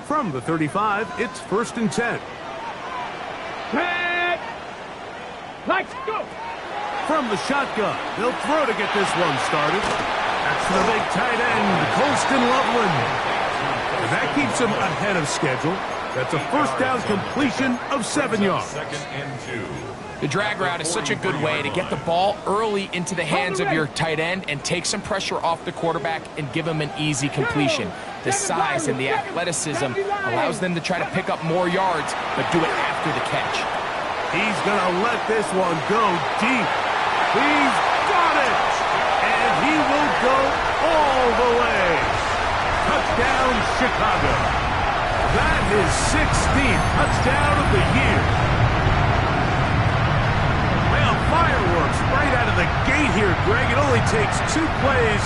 From the 35, it's 1st and 10. Let's go! From the shotgun, they'll throw to get this one started. That's the big tight end, Colston Loveland. And that keeps him ahead of schedule. That's a first down completion of 7 yards. The drag route is such a good way to get the ball early into the hands of your tight end and take some pressure off the quarterback and give him an easy completion. The size and the athleticism allows them to try to pick up more yards, but do it after the catch. He's going to let this one go deep. He's got it! And he will go all the way. Touchdown, Chicago. That is 16th touchdown of the year. Well, fireworks right out of the gate here, Greg. It only takes 2 plays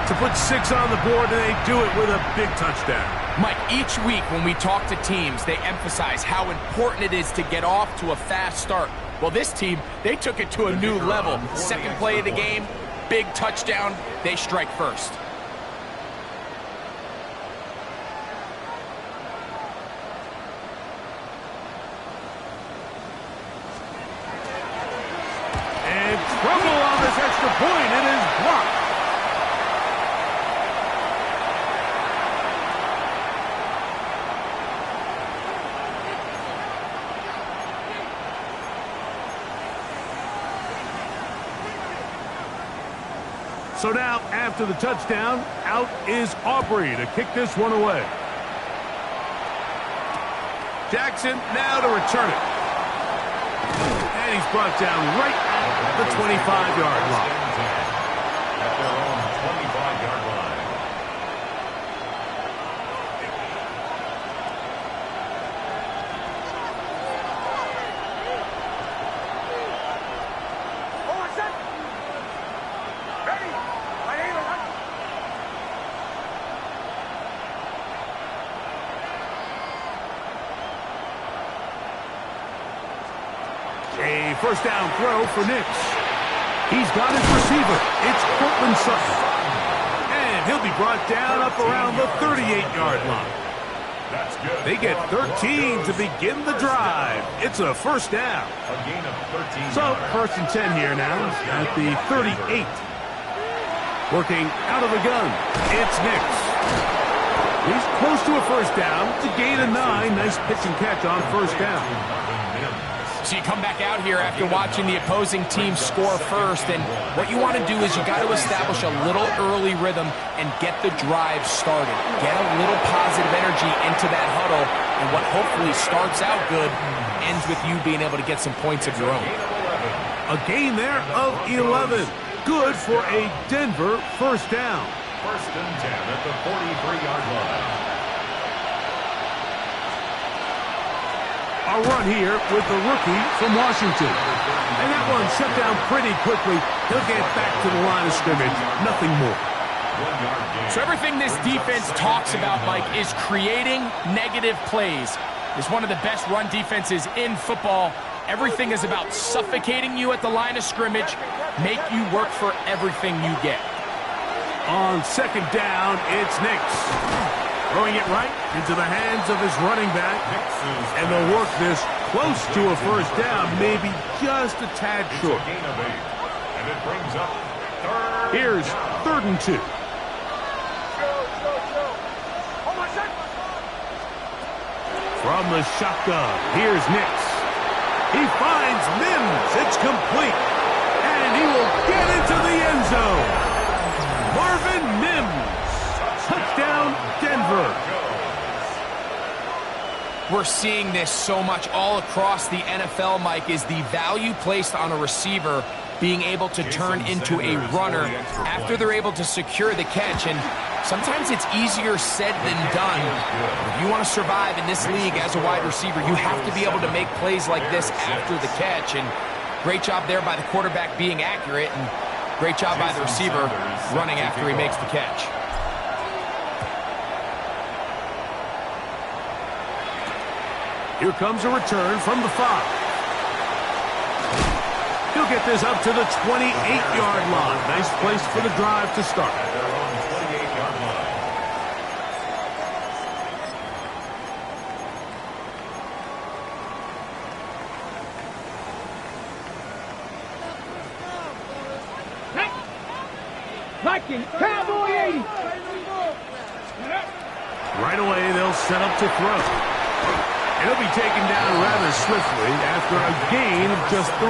to put 6 on the board, and they do it with a big touchdown. Mike, each week when we talk to teams, they emphasize how important it is to get off to a fast start. Well, this team, they took it to a new level. Second play of the game, big touchdown, they strike first. And trouble on this extra point. It is blocked. So now, after the touchdown, out is Aubrey to kick this one away. Jackson now to return it. And he's brought down right at the 25-yard line. At their own 25-yard line. A first down throw for Nix. He's got his receiver. It's Cortland Sutton. And he'll be brought down up around the 38-yard line. That's good. They get 13 to begin the drive. It's a first down. A gain of 13. So, 1st and 10 here now at the 38. Working out of the gun. It's Nix. He's close to a first down to gain a 9. Nice pitch and catch on first down. So you come back out here after watching the opposing team score first, and what you want to do is you got to establish a little early rhythm and get the drive started. Get a little positive energy into that huddle, and what hopefully starts out good ends with you being able to get some points of your own. A gain there of 11. Good for a Denver first down. 1st and 10 at the 43-yard line. A run here with the rookie from Washington. And that one shut down pretty quickly. He'll get back to the line of scrimmage. Nothing more. So everything this defense talks about, Mike, is creating negative plays. It's one of the best run defenses in football. Everything is about suffocating you at the line of scrimmage, make you work for everything you get. On 2nd down, it's Nix. Throwing it right into the hands of his running back. And they'll work this close to a first down, maybe just a tad short. Gain of 8. And it brings up 3rd. Here's 3rd and 2. From the shotgun, here's Nix. He finds Mims. It's complete. And he will get into the end zone. Marvin Mims. Touchdown, Denver. We're seeing this so much all across the NFL, Mike, is the value placed on a receiver being able to turn into a runner after they're able to secure the catch. And sometimes it's easier said than done. If you want to survive in this league as a wide receiver, you have to be able to make plays like this after the catch. And great job there by the quarterback being accurate, and great job by the receiver running after he makes the catch. Here comes a return from the 5. He'll get this up to the 28-yard line. Nice place for the drive to start. blocking. Cowboy 80. Right away, they'll set up to throw. It'll be taken down rather swiftly after a gain of just 3.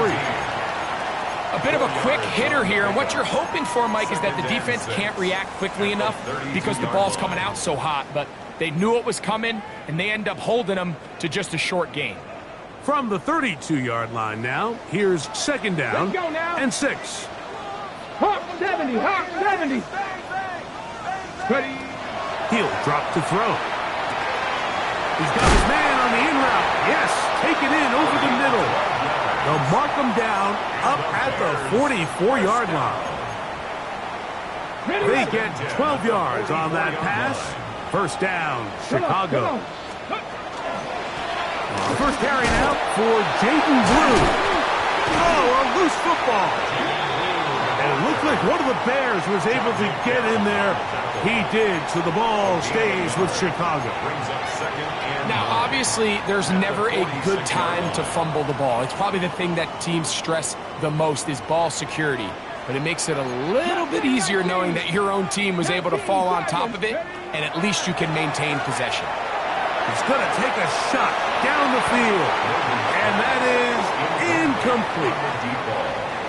A bit of a quick hitter here, and what you're hoping for, Mike, is that the defense can't react quickly enough because the ball's coming out so hot, but they knew it was coming, and they end up holding them to just a short gain. From the 32-yard line now, here's second down and 6. Hawk 70, Hawk 70. Ready. He'll drop to throw. He's got his man on the in route. Yes, taken in over the middle. They'll mark him down up at the 44-yard line. They get 12 yards on that pass. First down, Chicago. First carry now for Jaden Blue. Oh, a loose football. And it looked like one of the Bears was able to get in there. He did, so the ball stays with Chicago. Now, obviously, there's never a good time to fumble the ball. It's probably the thing that teams stress the most is ball security. But it makes it a little bit easier knowing that your own team was able to fall on top of it, and at least you can maintain possession. He's going to take a shot down the field, and that is incomplete.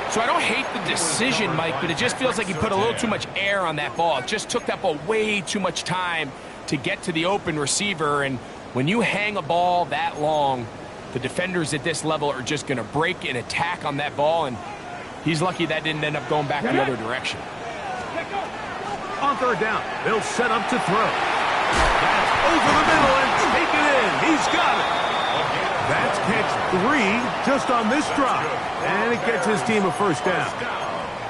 So I don't hate the decision, Mike, but it just feels like he put a little too much air on that ball. It just took that ball way too much time to get to the open receiver, and when you hang a ball that long, the defenders at this level are just going to break and attack on that ball, and he's lucky that didn't end up going back the other direction. On third down, they'll set up to throw. That's over the middle and taken in. He's got it. That's catch 3 just on this drive. And it gets his team a first down.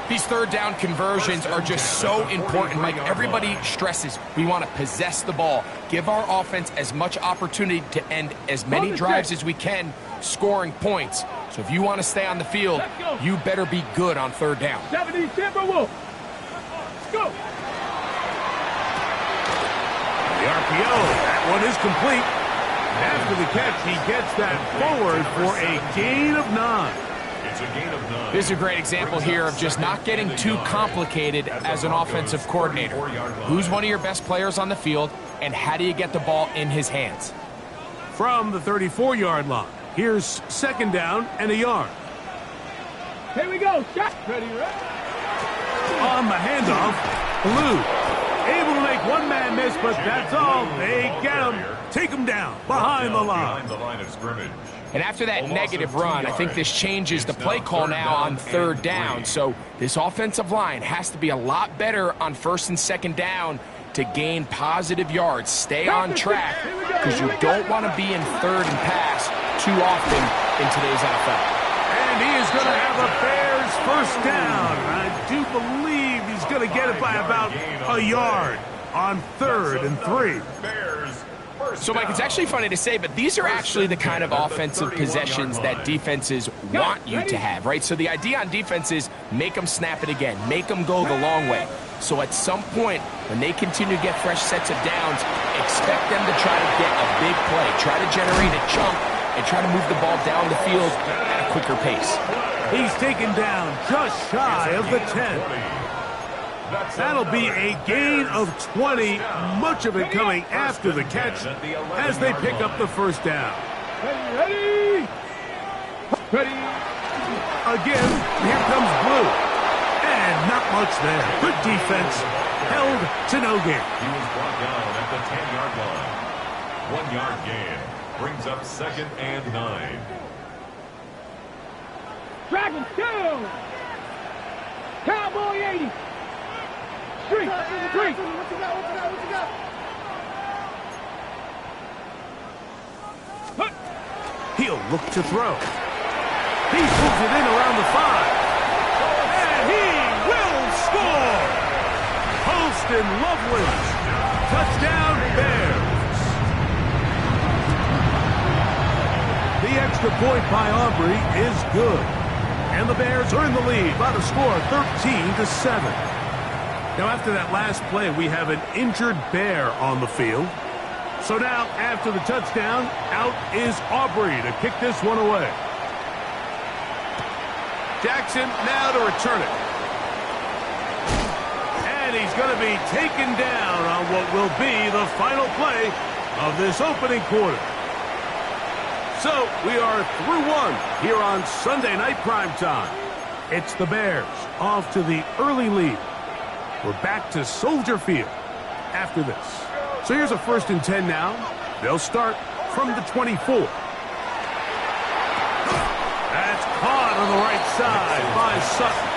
These third down conversions are just so important, Mike. Everybody stresses we want to possess the ball, give our offense as much opportunity to end as many drives as we can, scoring points. So if you want to stay on the field, you better be good on third down. 70 Timberwolves. Let's go. The RPO, that one is complete. After the catch, he gets that forward for a gain of 9. It's a gain of 9. This is a great example here of just not getting too complicated as an offensive coordinator. Who's one of your best players on the field, and how do you get the ball in his hands? From the 34-yard line, here's second down and a yard. Here we go. Shot. Ready, right? On the handoff, Blue able to make one man miss, but that's all. They get him, take him down behind the line. Behind the line of scrimmage. And after that negative run, I think this changes the play call now on third down. So this offensive line has to be a lot better on first and second down to gain positive yards. Stay on track because you don't want to be in third and pass too often in today's NFL. And he is going to have a Bears first down. I do believe he's going to get it by about a yard on third and 3. So, Mike, it's actually funny to say, but these are actually the kind of offensive possessions that defenses want you to have, right? So the idea on defense is make them snap it again, make them go the long way. So at some point, when they continue to get fresh sets of downs, expect them to try to get a big play, try to generate a chunk, and try to move the ball down the field at a quicker pace. He's taken down just shy of the 10. That'll be a gain of 20, much of it coming after the catch as they pick up the first down. Ready. Ready. Again, here comes Blue. And not much there. Good defense. Held to no gain. He was brought down at the 10-yard line. 1 yard gain. Brings up second and 9. Dragons down. Cowboy 80. 3. What you got? He'll look to throw. He moves it in around the 5. And he will score! Holston Loveland. Touchdown Bears. The extra point by Aubrey is good. And the Bears are in the lead by the score 13-7. Now, after that last play, we have an injured Bear on the field. So now, after the touchdown, out is Aubrey to kick this one away. Jackson now to return it. And he he's going to be taken down on what will be the final play of this opening quarter. So, we are through one here on Sunday Night Primetime. It's the Bears off to the early lead. We're back to Soldier Field after this. So here's a 1st and 10 now. They'll start from the 24. That's caught on the right side by Sutton.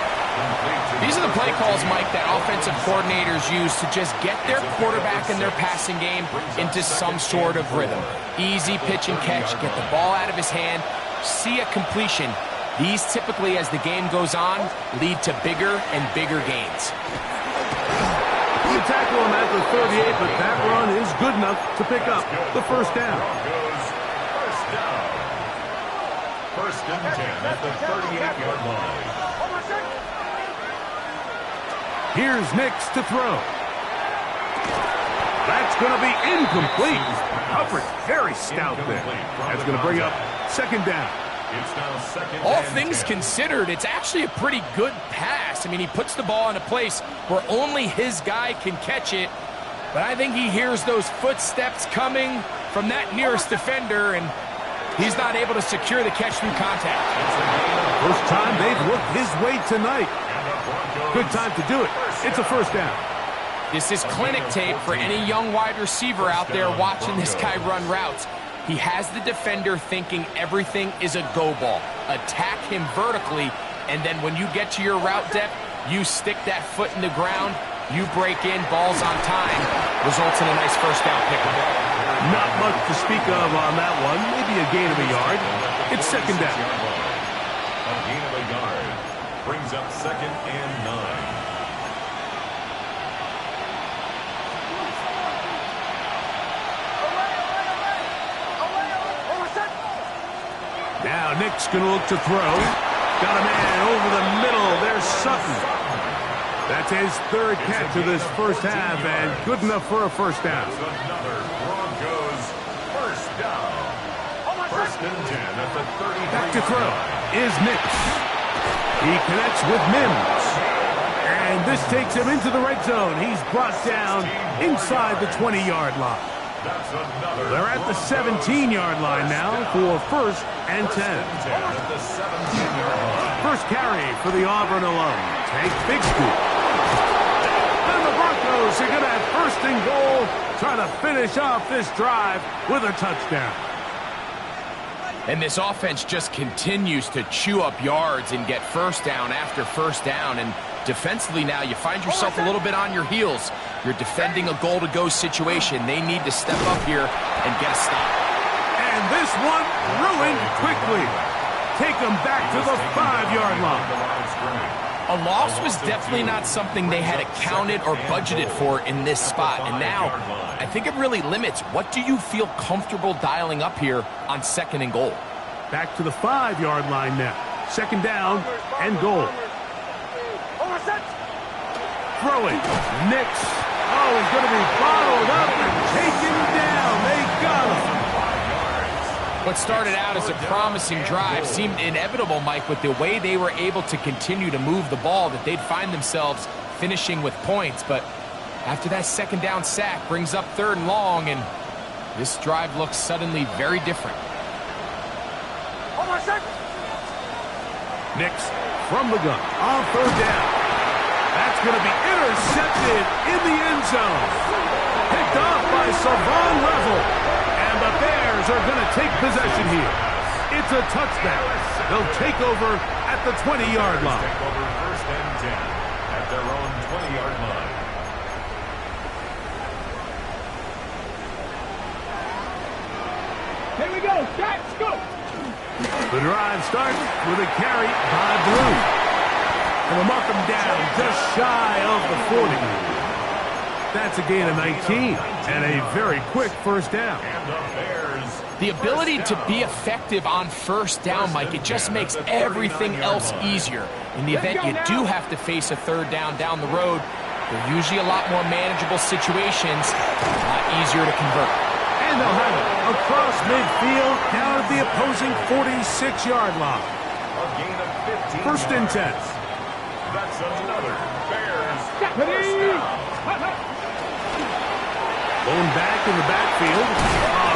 These are the play calls, Mike, that offensive coordinators use to just get their quarterback and their passing game into some sort of rhythm. Easy pitch and catch, get the ball out of his hand, see a completion. These typically, as the game goes on, lead to bigger and bigger gains. You tackle him at the 38, but that run is good enough to pick up the first down. First and 10 at the 38-yard line. Here's Nix to throw. That's going to be incomplete. Coverage very stout there. That's going to bring up 2nd down. It's now 2nd All and things 10. considered, it's actually a pretty good pass. I mean, he puts the ball in a place where only his guy can catch it. But I think he hears those footsteps coming from that nearest defender, and he's not able to secure the catch through contact. First time they've looked his way tonight. Good time to do it. It's a 1st down. This is clinic tape for any young wide receiver out there watching this guy run routes. He has the defender thinking everything is a go ball. Attack him vertically, and then when you get to your route depth, you stick that foot in the ground, you break in, balls on time, results in a nice 1st down pickup. Not much to speak of on that one. Maybe a gain of a yard. It's 2nd down. A gain of a yard brings up 2nd and 9. Now Nick's going to look to throw. Got a man over the middle. There's Sutton. That's his 3rd catch of this first half, and good enough for a 1st down. Another Broncos 1st down. 1st and 10 at the 33. Back to throw is Nix. He connects with Mims. And this takes him into the red zone. He's brought down inside the 20-yard line. They're at the 17-yard line now for 1st and 10. At the 17-yard line. First carry for the Auburn alum. Take big scoop. And the Broncos are going to have 1st and goal, trying to finish off this drive with a touchdown. And this offense just continues to chew up yards and get 1st down after 1st down. And defensively now, you find yourself a little bit on your heels. You're defending a goal-to-go situation. They need to step up here and get a stop. And this one ruined quickly. Take them back to the 5-yard line. A loss was definitely not something they had accounted or budgeted for in this spot. And now, I think it really limits. What do you feel comfortable dialing up here on 2nd and goal? Back to the 5-yard line now. 2nd down and goal. Throwing. Nix. Oh, he's going to be bottled up and taken down. They got him. What started out as a promising drive seemed inevitable, Mike, with the way they were able to continue to move the ball, that they'd find themselves finishing with points. But after that 2nd down sack brings up 3rd and long, and this drive looks suddenly very different. Nix from the gun on 3rd down. That's going to be intercepted in the end zone. Picked off by Savon Revel. And the Bears are going to take possession here. It's a touchdown. They'll take over at the 20-yard line. Take over 1st and 10 at their own 20-yard line. Here we go. Shot, scoop. The drive starts with a carry by Blue. And they'll mark him down just shy of the 40. That's a gain of 19 and a very quick 1st down. And the Bears. The ability to be effective on 1st down, Mike, it just makes everything else easier. In the event you do have to face a 3rd down down the road, they're usually a lot more manageable situations, a lot easier to convert. And they'll have it across midfield down at the opposing 46-yard line. A gain of 15 1st and 10. That's another Bears first Ready? down. Going back in the backfield.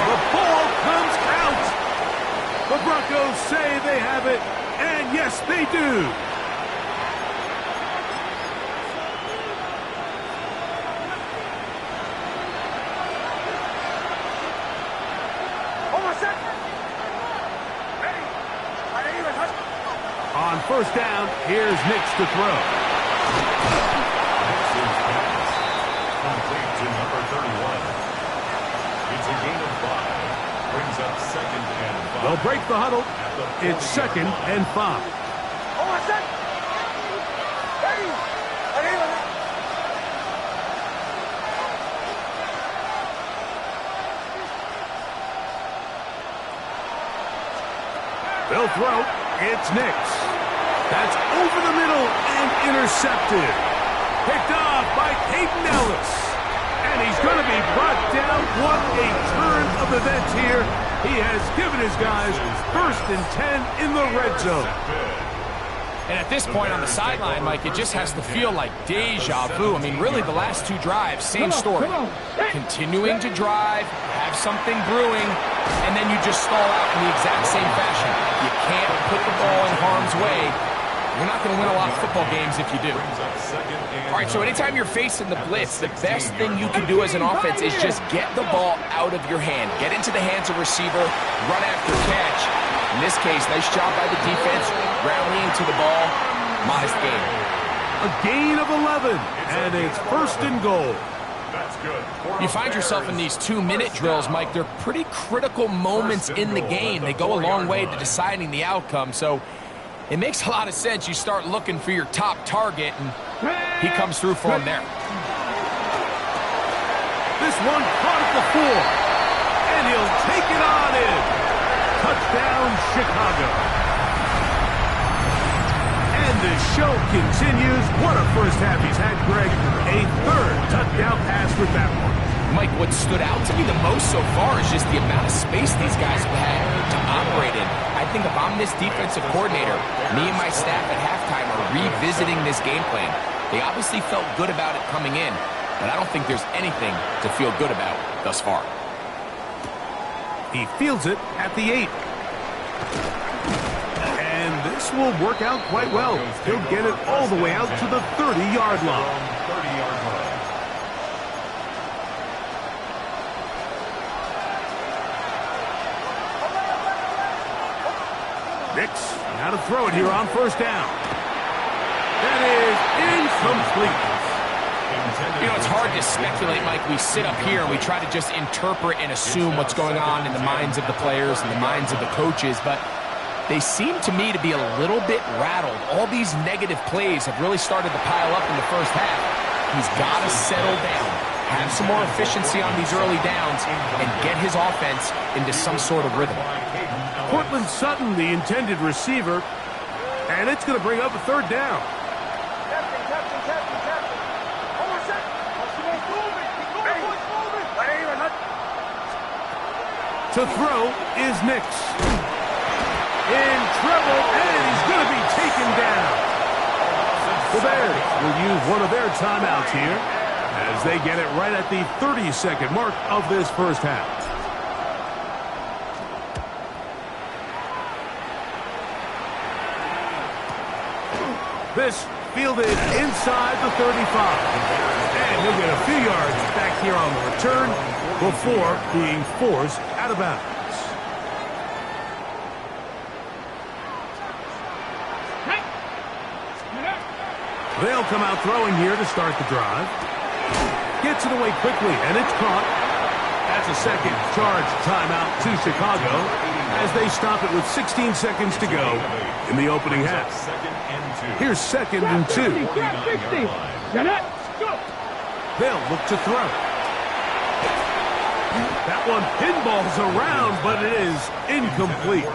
The ball comes out. The Broncos say they have it, and yes, they do. On first down, here's Nix to throw. Complete to number 31. It's a gain of 5. Brings up second and 5. They'll break the huddle. It's second and 5. They'll throw. It's Nix. That's over the middle and intercepted. Picked off by Peyton Ellis. And he's going to be brought down. What a turn of events here. He has given his guys first and 10 in the red zone. And at this point on the sideline, Mike, it just has to feel like deja vu. I mean, really, the last two drives, same story. Continuing to drive, have something brewing, and then you just stall out in the exact same fashion. You can't put the ball in harm's way. You're not going to win a lot of football games if you do. All right, so anytime you're facing the blitz, the best thing you can do as an offense is just get the ball out of your hand. Get into the hands of receiver, run after catch. In this case, nice job by the defense, rallying to the ball. Modest gain. A gain of 11, and it's first and goal. That's good. You find yourself in these 2-minute drills, Mike. They're pretty critical moments in the game. They go a long way to deciding the outcome, so it makes a lot of sense. You start looking for your top target, and he comes through for him there. This one caught at the 4, and he'll take it on in. Touchdown, Chicago. And the show continues. What a first half he's had, Greg. A third touchdown pass with that one. Mike, what stood out to me the most so far is just the amount of space these guys have had to operate in. I think if I'm this defensive coordinator, me and my staff at halftime are revisiting this game plan. They obviously felt good about it coming in, but I don't think there's anything to feel good about thus far. He fields it at the 8. And this will work out quite well. He'll get it all the way out to the 30-yard line. 30-yard line. Nix, now to throw it here on first down. That is incomplete. You know, it's hard to speculate, Mike. We sit up here and we try to just interpret and assume what's going on in the minds of the players and the minds of the coaches, but they seem to me to be a little bit rattled. All these negative plays have really started to pile up in the first half. He's got to settle down, have some more efficiency on these early downs, and get his offense into some sort of rhythm. Cortland Sutton, the intended receiver, and it's going to bring up a third down. To throw is Nix. In trouble, and he's going to be taken down. The Bears will use one of their timeouts here as they get it right at the 30-second mark of this first half. This fielded inside the 35. And he'll get a few yards back here on the return before being forced out of bounds. They'll come out throwing here to start the drive. Gets it away quickly, and it's caught. That's a second charge timeout to Chicago as they stop it with 16 seconds to go in the opening half. Here's second and 2. They'll look to throw. That one pinballs around, but it is incomplete.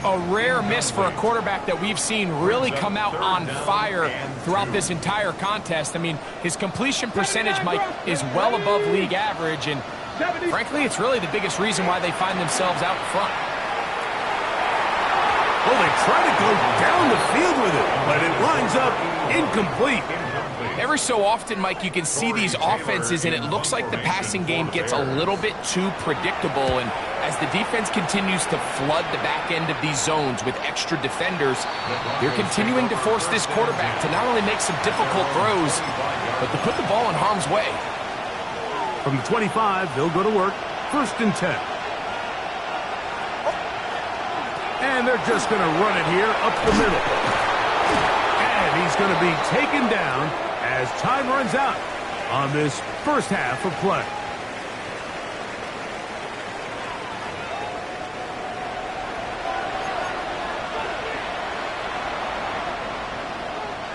A rare miss for a quarterback that we've seen really come out on fire throughout this entire contest. I mean, his completion percentage, Mike, is well above league average, and frankly, it's really the biggest reason why they find themselves out front. Oh, they try to go down the field with it, but it winds up incomplete. Every so often, Mike, you can see these offenses, and it looks like the passing game gets a little bit too predictable. And as the defense continues to flood the back end of these zones with extra defenders, they're continuing to force this quarterback to not only make some difficult throws, but to put the ball in harm's way. From the 25, they'll go to work. 1st and 10. And they're just going to run it here up the middle. And he's going to be taken down as time runs out on this first half of play.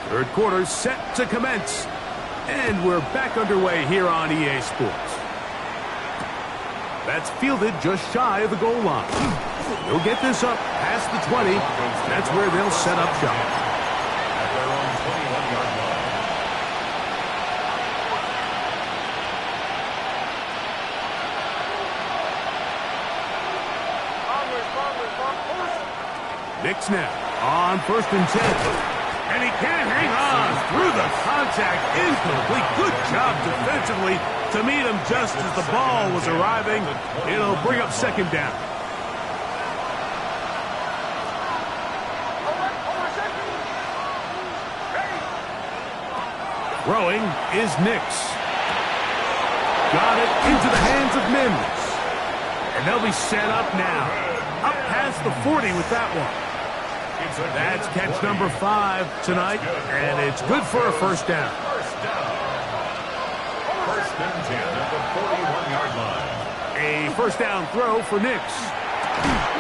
Third quarter set to commence. And we're back underway here on EA Sports. That's fielded just shy of the goal line. They'll get this up past the 20. That's where they'll set up shop. At their own 21-yard line. Knicks now on 1st and 10. And he can't hang on through the contact. Incomplete. Good job defensively to meet him just as the ball was arriving. It'll bring up 2nd down. Throwing is Nix. Got it into the hands of Mims. And they'll be set up now. Up past the 40 with that one. That's catch number 5 tonight, and it's good for a 1st down. 1st and 10 at the 41-yard line. A 1st down throw for Nix.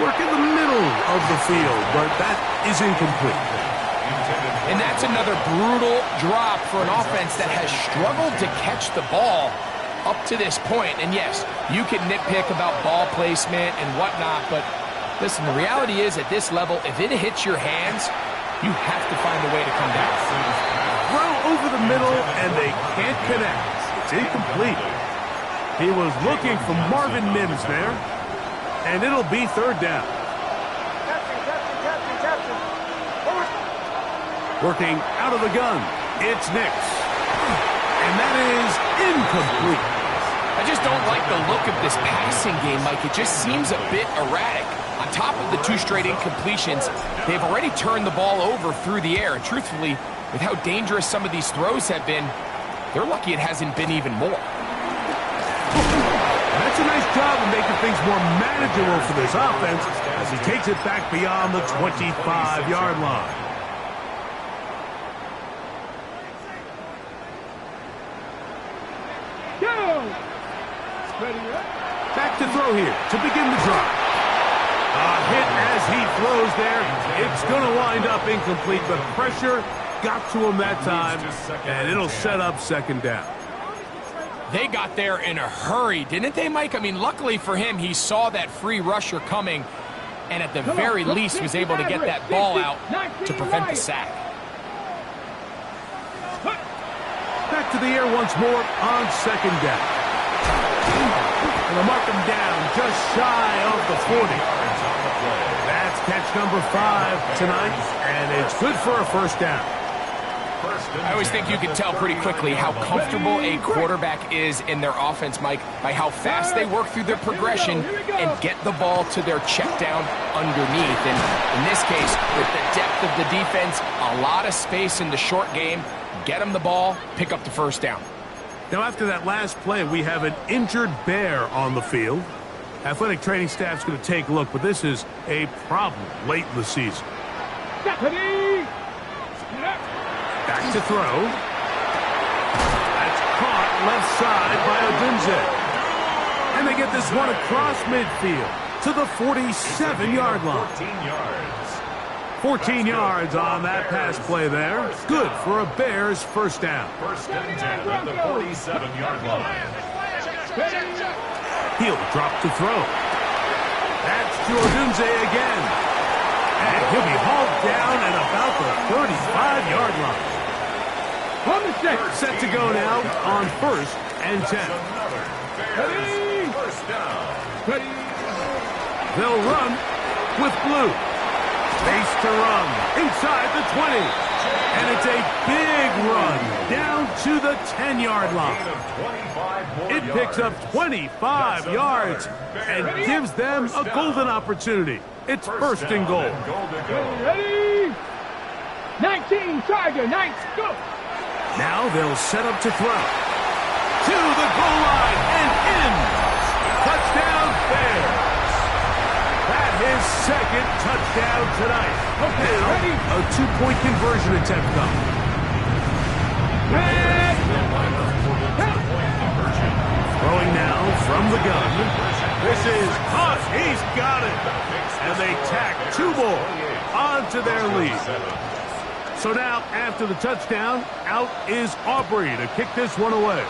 Work in the middle of the field, but that is incomplete. And that's another brutal drop for an offense that has struggled to catch the ball up to this point. And yes, you can nitpick about ball placement and whatnot, but listen, the reality is at this level, if it hits your hands, you have to find a way to come down. Throw over the middle, and they can't connect. It's incomplete. He was looking for Marvin Mims there, and it'll be 3rd down. Working out of the gun, it's Nix. And that is incomplete. I just don't like the look of this passing game, Mike. It just seems a bit erratic. On top of the 2 straight incompletions, they've already turned the ball over through the air. And truthfully, with how dangerous some of these throws have been, they're lucky it hasn't been even more. That's a nice job of making things more manageable for this offense as he takes it back beyond the 25-yard line. Back to throw here to begin the drive. A hit as he throws there. It's going to wind up incomplete, but pressure got to him that time, and it'll set up 2nd down. They got there in a hurry, didn't they, Mike? I mean, luckily for him, he saw that free rusher coming, and at the very least was able to get that ball out to prevent the sack. Back to the air once more on 2nd down. And they'll mark him down just shy of the 40. That's catch number 5 tonight, and it's good for a 1st down. I always think you can tell pretty quickly how comfortable a quarterback is in their offense, Mike, by how fast they work through their progression and get the ball to their check down underneath. And in this case, with the depth of the defense, a lot of space in the short game, get them the ball, pick up the 1st down. Now, after that last play, we have an injured Bear on the field. Athletic training staff's going to take a look, but this is a problem late in the season. Back to throw. That's caught left side by Odunze. And they get this one across midfield to the 47-yard line. 14 yards. 14 yards on that pass play there. Good for a Bears 1st down. 1st and 10 at the 47-yard line. He'll drop to throw. That's to Odunze again. And he'll be hauled down at about the 35-yard line. Set to go now on 1st and 10. Bears 1st down. They'll run with blue. Base to run inside the 20. And it's a big run down to the 10-yard line. It picks up 25 yards and gives them a golden opportunity. It's first and goal. Ready? 19, Charger, 9, go. Now they'll set up to throw. To the goal line and in. Touchdown Bears. That his second touchdown tonight. Okay, now, ready? a 2-point conversion attempt comes. Throwing now from the gun. This is caught. He's got it. And they tack 2 more onto their lead. So now, after the touchdown, out is Aubrey to kick this one away.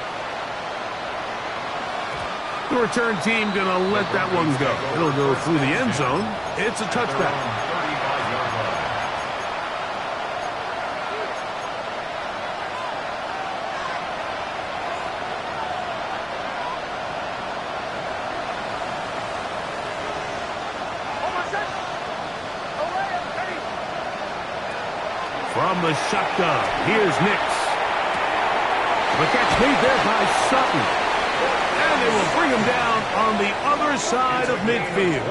The return team going to let that one go. It'll go through the end zone. It's a touchback. From the shotgun, here's Nix. But that's made there by Sutton. And they will bring him down on the other side of midfield.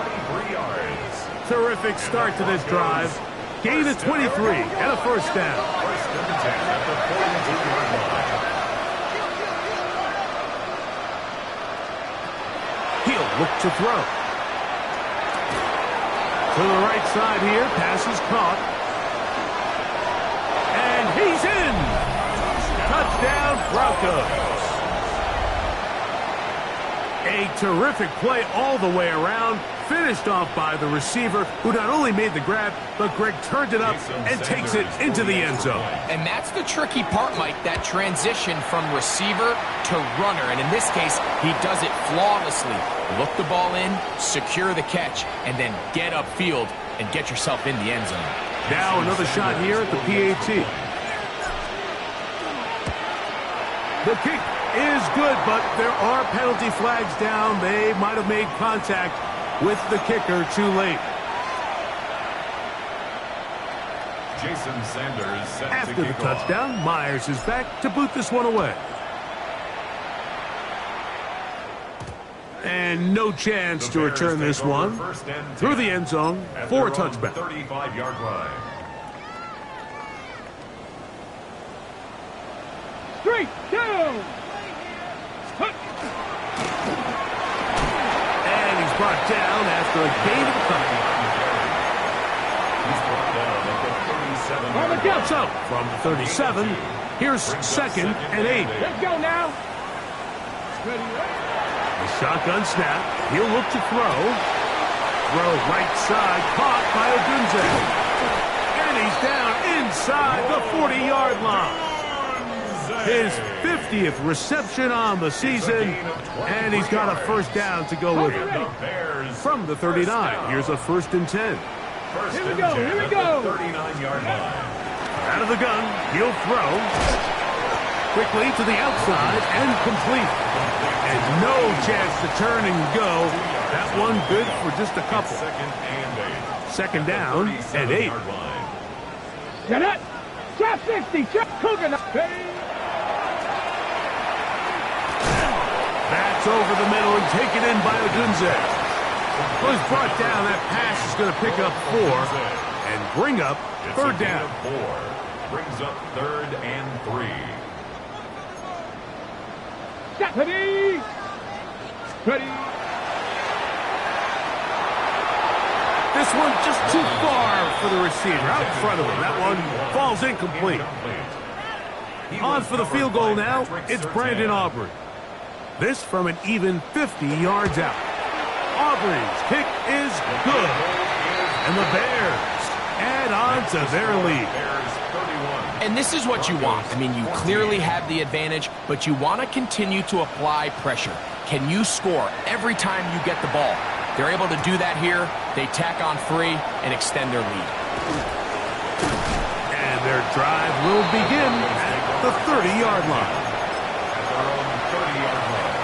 Terrific start to this drive. Gain of 23 and a first down. He'll look to throw. To the right side here, pass is caught. And he's in! Touchdown, Broncos. A terrific play all the way around, finished off by the receiver, who not only made the grab, but Greg turned it up and takes it into the end zone. And that's the tricky part, Mike, that transition from receiver to runner. And in this case, he does it flawlessly. Look the ball in, secure the catch, and then get upfield and get yourself in the end zone. Now another shot here at the PAT. The kick is good, but there are penalty flags down. They might have made contact with the kicker too late. Jason Sanders set After to the kick off. touchdown, Myers is back to boot this one away. And no chance to return this one through the end zone for a touchback. 35-yard line. 3, 2. And he's brought down after a gain of a couple. He's brought down at the 37-yard line. So, from the 37, here's second and 8. Let's go now. Ready, ready. The shotgun snap. He'll look to throw. Throw right side, caught by Odunze. And he's down inside the 40-yard line. His 50th reception on the season, and he's got a first down to go with it. From the 39, here's a 1st and 10. Here we go, here we go. 39-yard line. Out of the gun, he'll throw. Quickly to the outside and complete. And no chance to turn and go. That one good for just a couple. Second down and 8. Get it. Trap 60. Trap Cougar. That's over the middle and taken in by Odunze. Was brought down. That pass is going to pick up 4 and bring up third down. 4 brings up 3rd and 3. Ready. Ready. This one just too far for the receiver. Out in front of him. That one falls incomplete. On for the field goal now. It's Brandon Aubrey. This from an even 50 yards out. Aubrey's kick is good. And the Bears add on to their lead. And this is what you want. I mean, you clearly have the advantage, but you want to continue to apply pressure. Can you score every time you get the ball? They're able to do that here. They tack on 3 and extend their lead. And their drive will begin at the 30-yard line. At their own 30-yard line.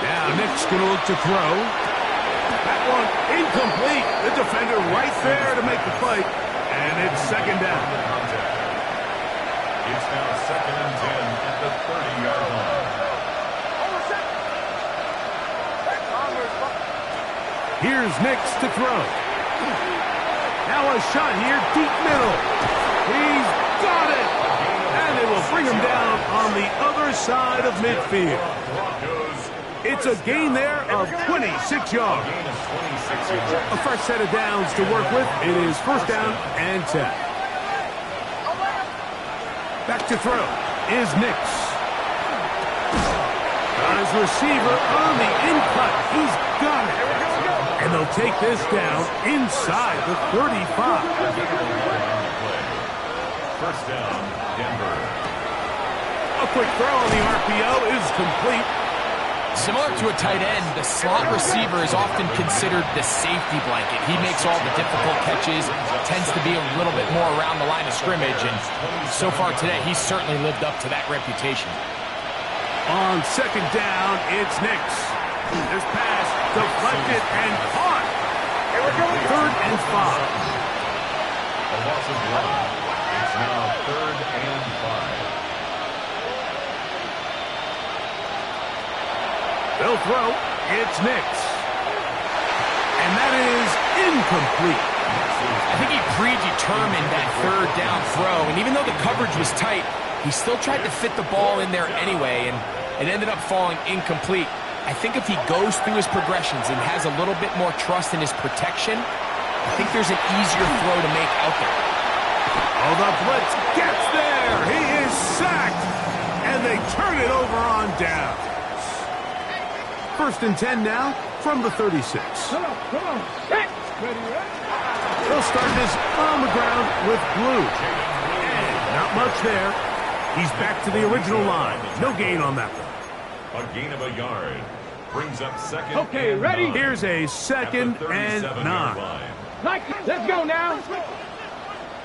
Now Nick's going to look to throw. That one incomplete. The defender right there to make the play. And it's second down. It's now 2nd and 10 at the 30-yard line. Here's Nix to throw. Now a shot here, deep middle. He's got it. And they will bring him down on the other side of midfield. It's a gain there of 26 yards. A fresh set of downs to work with. It is first down and 10. Back to throw is Nix. Got his receiver on the in-cut. He's got it. And they'll take this down inside the 35. First down, Denver. A quick throw on the RPO is complete. Similar to a tight end, the slot receiver is often considered the safety blanket. He makes all the difficult catches, tends to be a little bit more around the line of scrimmage, and so far today, he's certainly lived up to that reputation. On second down, it's Nix. This pass deflected and caught. Third and 5. A loss of 1. It's now 3rd and 5. They'll throw. It's Nix. And that is incomplete. I think he predetermined that third down throw, and even though the coverage was tight, he still tried to fit the ball in there anyway, and it ended up falling incomplete. I think if he goes through his progressions and has a little bit more trust in his protection, I think there's an easier throw to make out there. Oh, the blitz gets there. He is sacked. And they turn it over on down. First and 10 now from the 36. Come on. Ready, ready? They'll start this on the ground with Blue. And not much there. He's back to the original line. No gain on that one. A gain of a yard. Brings up 2nd. Okay, and ready? 9. Here's a 2nd and 9. Let's go now.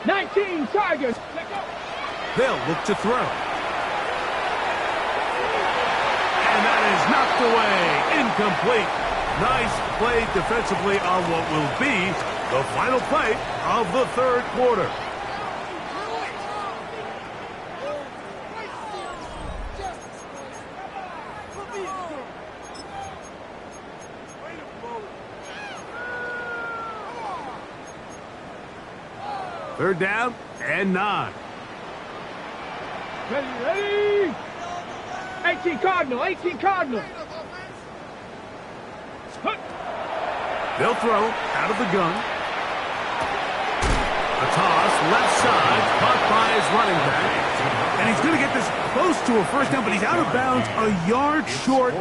19 Tigers. They'll look to throw. And that is knocked away. Incomplete. Nice play defensively on what will be the final play of the third quarter. Third down and 9. Ready? 18 Cardinal. They'll throw out of the gun. A toss, left side, caught by his running back. And he's going to get this close to a first down, but he's out of bounds a yard short.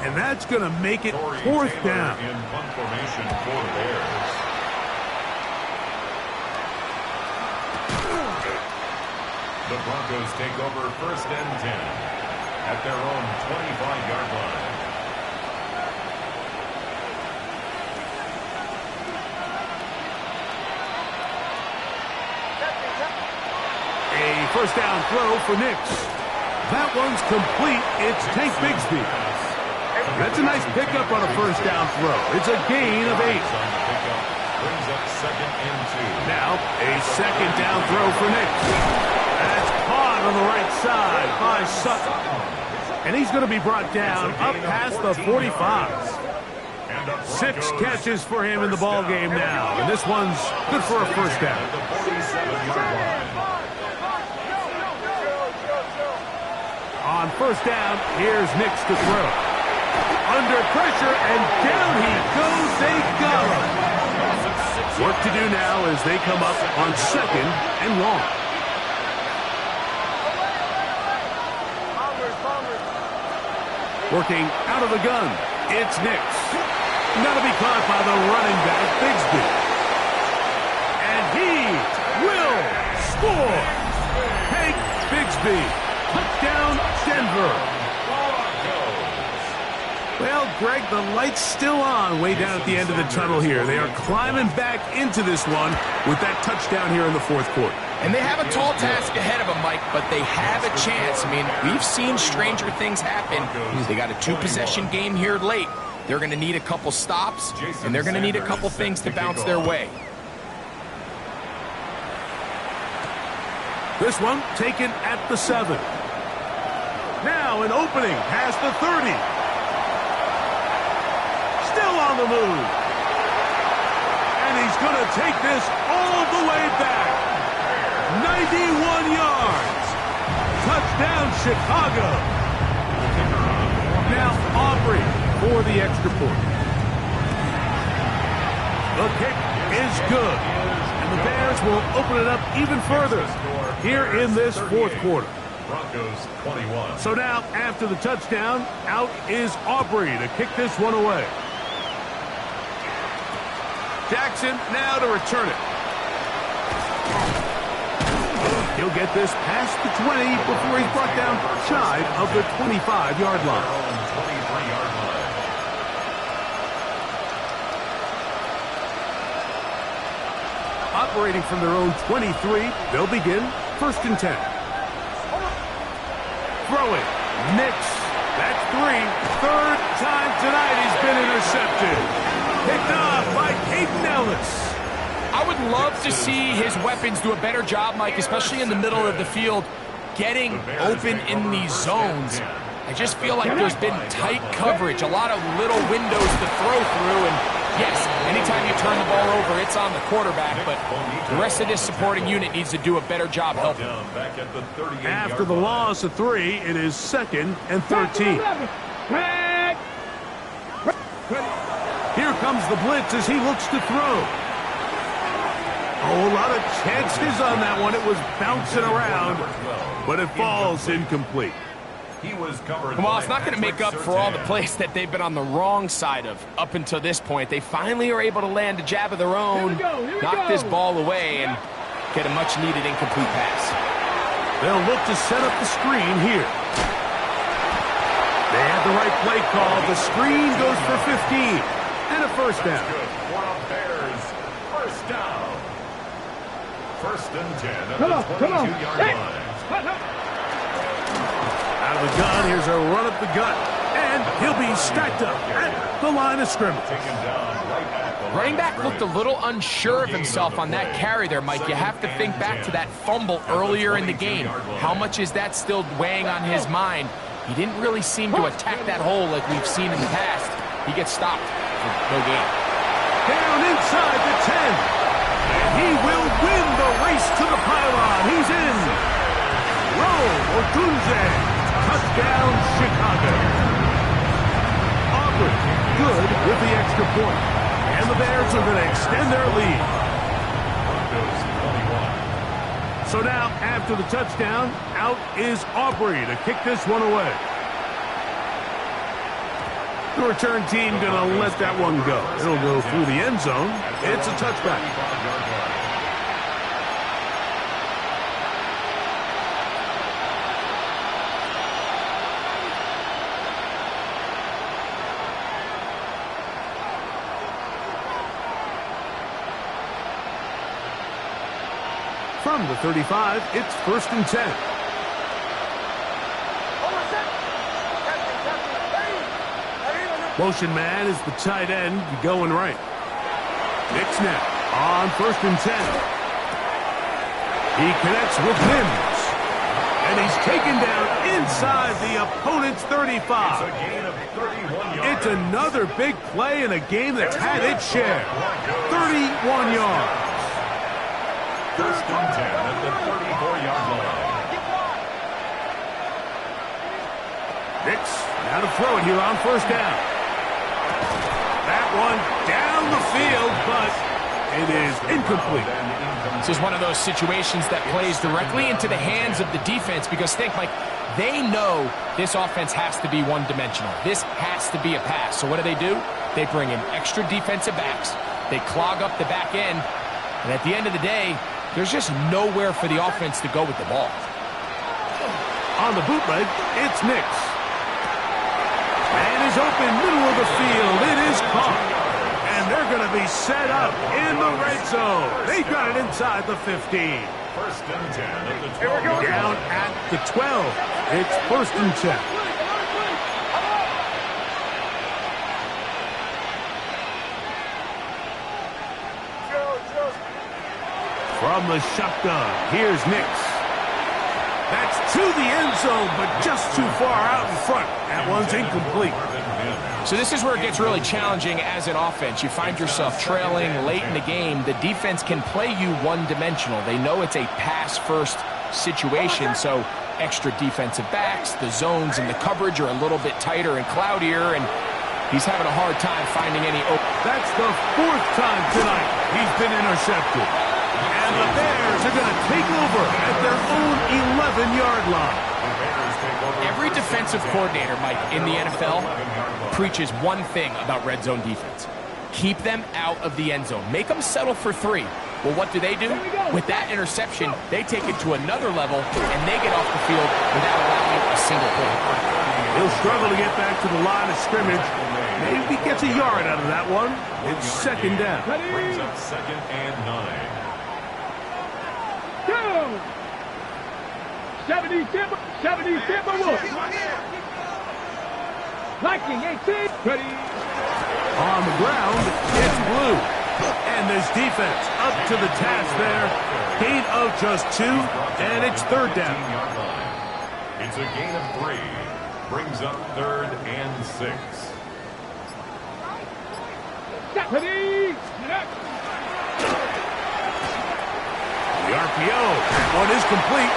And that's going to make it fourth down. In punt formation for the Bears. The Broncos take over first and 10 at their own 25-yard line. A first down throw for Nix. That one's complete. It's Tank Bigsby. That's a nice pickup on a first down throw. It's a gain of 8. Brings up 2nd and 2. Now a second down throw for Nix. That's caught on the right side by Sutton. And he's going to be brought down up past the 45. 6 catches for him in the ball game now. And this one's good for a first down. The 47-yard line. On first down, here's Nix to throw. Under pressure, and down he goes. They got him. Work to do now as they come up on 2nd and long. Working out of the gun, it's Nix. That'll be caught by the running back, Bigsby. And he will score. Hank Bigsby. Touchdown, Denver. Well, Greg, the light's still on way down at the end of the tunnel here. They are climbing back into this one with that touchdown here in the fourth quarter. And they have a tall task ahead of them, Mike, but they have a chance. I mean, we've seen stranger things happen. They got a 2-possession game here late. They're going to need a couple stops, and they're going to need a couple things to bounce their way. This one taken at the 7. Now an opening past the 30. Still on the move. And he's going to take this all the way back. 91 yards. Touchdown, Chicago. Now Aubrey for the extra point. The kick is good. And the Bears will open it up even further here in this fourth quarter. Broncos 21. So now, after the touchdown, out is Aubrey to kick this one away. Jackson now to return it. He'll get this past the 20 before he's brought down shy of the 25-yard line. 23-yard line. Operating from their own 23, they'll begin 1st and 10. Throwing, Nix. That's 3. Third time tonight he's been intercepted. Picked off by Caden Ellis. I would love to see his weapons do a better job, Mike, especially in the middle of the field, getting open in these zones. I just feel like there's been tight coverage, a lot of little windows to throw through, and yes, anytime you turn the ball over, it's on the quarterback, but the rest of this supporting unit needs to do a better job helping. After the loss of 3, it is 2nd and 13. Here comes the blitz as he looks to throw. Oh, a lot of chances on that one. It was bouncing around, but it falls incomplete. Well, it's not going to make up for all the plays that they've been on the wrong side of up until this point. They finally are able to land a jab of their own, knock this ball away, and get a much-needed incomplete pass. They'll look to set up the screen here. They have the right play call. The screen goes for 15 and a first down. First down. 1st and 10 at Come the on. 22-yard line. Out of the gun, here's a run up the gut, and he'll be stacked up at the line of scrimmage. Running back looked a little unsure of himself on that carry there, Mike. You have to think back to that fumble earlier in the game. How much is that still weighing on his mind? He didn't really seem to attack that hole like we've seen in the past. He gets stopped for no gain. Down inside the 10, and he will win the race to the pylon. He's in. Rome Odunze. Touchdown, Chicago. Aubrey, good with the extra point. And the Bears are going to extend their lead. So now, after the touchdown, out is Aubrey to kick this one away. The return team going to let that one go. It'll go through the end zone. It's a touchback. From the 35, it's 1st and 10. Motion man is the tight end going right. Nix now on 1st and 10. He connects with Mims. And he's taken down inside the opponent's 35. It's another big play in a game that's had its share. 31 yards. 1st and 10 at the 34-yard line. Nix now to throw it here on 1st down. That one down the field, but it is incomplete. This is one of those situations that plays directly into the hands of the defense because think, Mike, they know this offense has to be one-dimensional. This has to be a pass. So what do? They bring in extra defensive backs. They clog up the back end. And at the end of the day, there's just nowhere for the offense to go with the ball. On the bootleg, it's Nix. And is open middle of the field. It is caught. And And they're going to be set up in the red zone. They've got it inside the 15. First and 10 at the 12. Down at the 12. It's first and 10. From the shotgun, here's Nix. That's to the end zone, but just too far out in front. That one's incomplete. So this is where it gets really challenging as an offense. You find yourself trailing late in the game. The defense can play you one-dimensional. They know it's a pass-first situation, so extra defensive backs, the zones and the coverage are a little bit tighter and cloudier, and he's having a hard time finding any open. That's the fourth time tonight he's been intercepted. And the Bears are going to take over at their own 11-yard line. Every defensive coordinator, Mike, in the NFL preaches one thing about red zone defense. Keep them out of the end zone. Make them settle for 3. Well, what do? With that interception, they take it to another level, and they get off the field without allowing a single point. He'll struggle to get back to the line of scrimmage. Maybe gets a yard out of that one. It's second down. Brings up second and 9. 70 Timberwolves. Viking 18. Ready. On the ground, it's Blue. And this defense up to the task there. Gain of just 2, and it's third down. It's a gain of 3. Brings up third and 6. Ready. The RPO, that one is complete.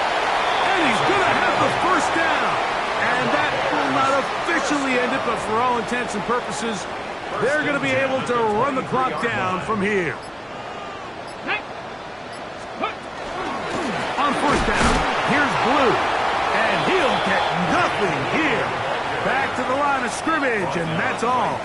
And he's going to have the first down. And that will not officially end it, but for all intents and purposes, they're going to be able to run the clock down from here. On first down, here's Blue. And he'll get nothing here. Back to the line of scrimmage, and that's all.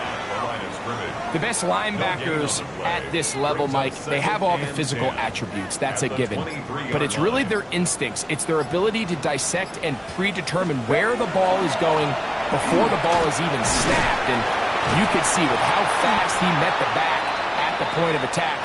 The best linebackers at this level, Mike, they have all the physical attributes. That's a given. But it's really their instincts. It's their ability to dissect and predetermine where the ball is going before the ball is even snapped. And you could see with how fast he met the back at the point of attack,